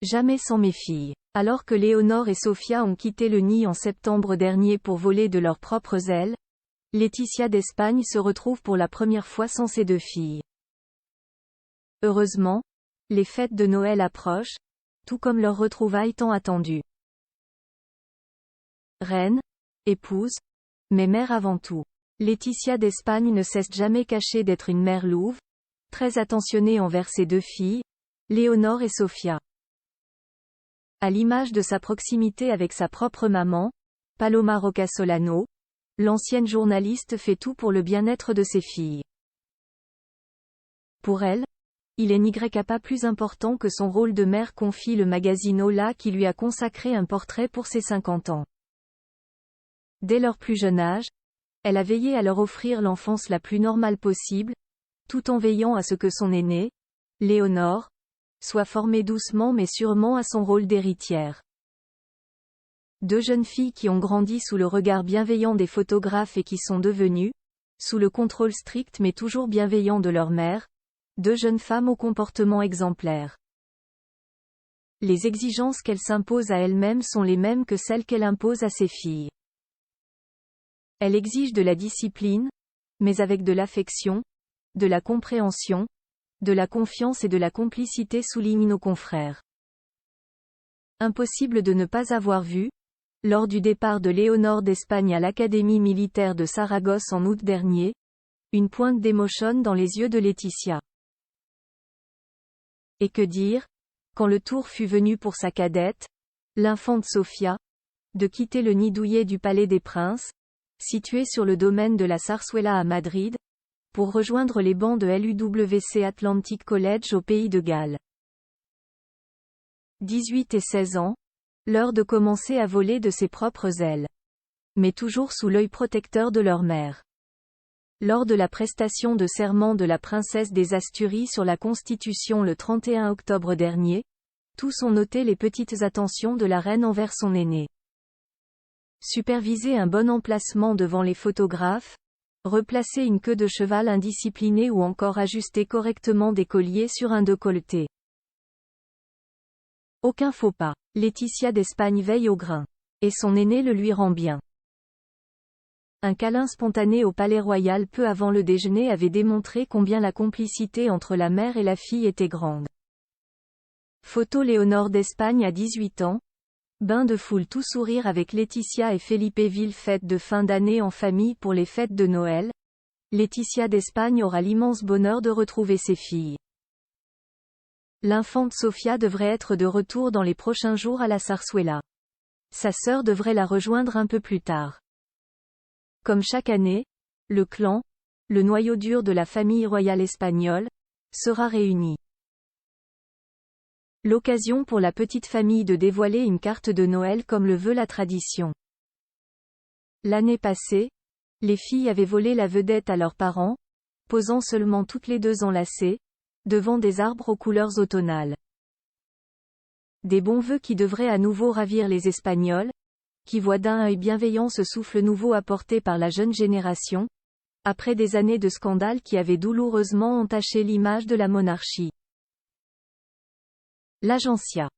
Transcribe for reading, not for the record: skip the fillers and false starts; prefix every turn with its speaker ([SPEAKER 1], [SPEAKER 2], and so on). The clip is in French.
[SPEAKER 1] Jamais sans mes filles. Alors que Léonore et Sofia ont quitté le nid en septembre dernier pour voler de leurs propres ailes, Laetitia d'Espagne se retrouve pour la première fois sans ses deux filles. Heureusement, les fêtes de Noël approchent, tout comme leur retrouvaille tant attendue. Reine, épouse, mais mère avant tout. Laetitia d'Espagne ne cesse jamais cachée d'être une mère louve, très attentionnée envers ses deux filles, Léonore et Sofia. À l'image de sa proximité avec sa propre maman, Paloma Rocasolano, l'ancienne journaliste fait tout pour le bien-être de ses filles. Pour elle, il n'est pas plus important que son rôle de mère, confie le magazine Hola qui lui a consacré un portrait pour ses 50 ans. Dès leur plus jeune âge, elle a veillé à leur offrir l'enfance la plus normale possible, tout en veillant à ce que son aînée, Léonore, soit formée doucement mais sûrement à son rôle d'héritière. Deux jeunes filles qui ont grandi sous le regard bienveillant des photographes et qui sont devenues, sous le contrôle strict mais toujours bienveillant de leur mère, deux jeunes femmes au comportement exemplaire. Les exigences qu'elle s'impose à elle-même sont les mêmes que celles qu'elle impose à ses filles. Elle exige de la discipline, mais avec de l'affection, de la compréhension, de la confiance et de la complicité, soulignent nos confrères. Impossible de ne pas avoir vu, lors du départ de Léonore d'Espagne à l'Académie militaire de Saragosse en août dernier, une pointe d'émotion dans les yeux de Laetitia. Et que dire, quand le tour fut venu pour sa cadette, l'infante Sofia, de quitter le nid douillet du Palais des Princes, situé sur le domaine de la Zarzuela à Madrid, pour rejoindre les bancs de l'UWC Atlantic College au Pays de Galles. 18 et 16 ans, l'heure de commencer à voler de ses propres ailes. Mais toujours sous l'œil protecteur de leur mère. Lors de la prestation de serment de la princesse des Asturies sur la Constitution le 31 octobre dernier, tous ont noté les petites attentions de la reine envers son aînée. Superviser un bon emplacement devant les photographes, replacer une queue de cheval indisciplinée ou encore ajuster correctement des colliers sur un décolleté. Aucun faux pas. Laetitia d'Espagne veille au grain. Et son aîné le lui rend bien. Un câlin spontané au Palais Royal peu avant le déjeuner avait démontré combien la complicité entre la mère et la fille était grande. Photo Léonore d'Espagne à 18 ans. Bain de foule tout sourire avec Laetitia et Felipe Ville, fête de fin d'année en famille pour les fêtes de Noël. Laetitia d'Espagne aura l'immense bonheur de retrouver ses filles. L'infante Sofia devrait être de retour dans les prochains jours à la Zarzuela. Sa sœur devrait la rejoindre un peu plus tard. Comme chaque année, le clan, le noyau dur de la famille royale espagnole, sera réuni. L'occasion pour la petite famille de dévoiler une carte de Noël comme le veut la tradition. L'année passée, les filles avaient volé la vedette à leurs parents, posant seulement toutes les deux enlacées, devant des arbres aux couleurs automnales. Des bons vœux qui devraient à nouveau ravir les Espagnols, qui voient d'un œil bienveillant ce souffle nouveau apporté par la jeune génération, après des années de scandales qui avaient douloureusement entaché l'image de la monarchie. L'Agencia.